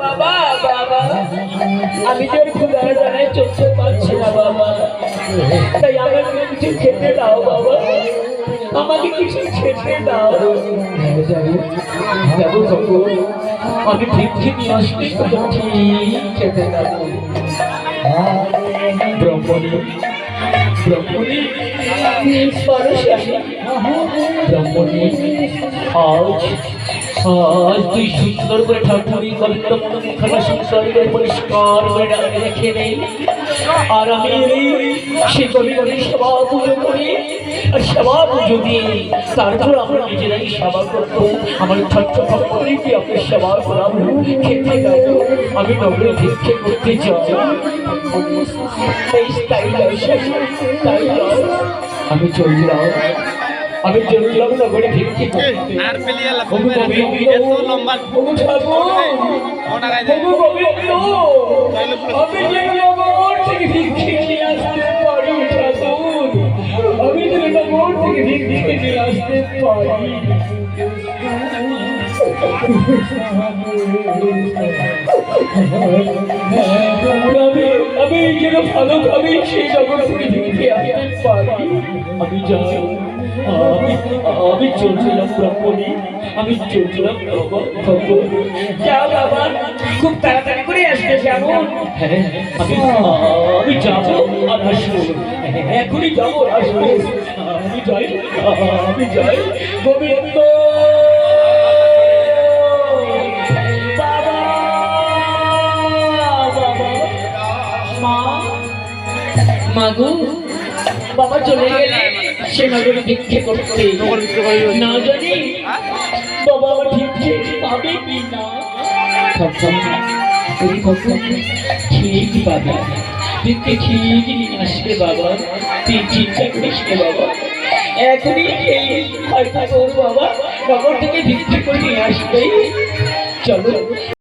বাবা বাবা আমি যে ক্ষুধার জানায় চলতে পারছি না বাবা, তাই আমাকে কিছু খেতে দাও বাবা, আমাকে কিছু খেতে দাও। যাবো যাবো আমি ভিক্ষে নিয়ে আসলে ঠিক খেতে দাও। ব্রহ্মণী ব্রহ্মণী ব্রহ্মণী আজ আজ তুই সুন্দর করে ঠাকুরই কবিতা মনমুখানা সুন্দর করে পরিষ্কার করে রেখে নেই, আর আমি সে কবির সেবা পুজো করি, আর সেবা পুজো দিয়ে তারপর আমরা নিজেরাই সেবা করবো। আমার ছোট্ট ভক্তই কি আমি সেবা করাবো, খেতে গাবো, আমি নগরে ভিক্ষে করতে চাই। আমি চললাম আমি চললাম নগরে ভিক্ষে করতে। আমি যে নগর থেকে ভিক্ষে নিয়ে আসতে পারি ঠাকুর, আমি যে নগর থেকে ভিক্ষে নিয়ে আসতে পারি। আমি যেন ভালোভাবে সেই নগর থেকে ভিক্ষে আসতে পারি। আমি যাই, আমি চলছিলাম ব্রহ্মণী, আমি চলছিলাম যা বাবা, খুব তাড়াতাড়ি করে আসবে কেমন? হ্যাঁ আমি যাবো আর আসবো, এখনই যাবো আসবো। আমি যাই আমি যাই। গোবিন্দ বাবা বাবা মা মাগো, বাবা চলে গেলে সে নগরে ভিক্ষে করতে, না জানি বাবা আমার ভিক্ষে পাবে কি না। ঠিক পাবে, ভিক্ষে ঠিক নিয়ে আসবে বাবা, তুই চিন্তা করিস নে বাবা। এখনই এই হয়তো বাবা নগর থেকে ভিক্ষে করে নিয়ে আসবে। চলো।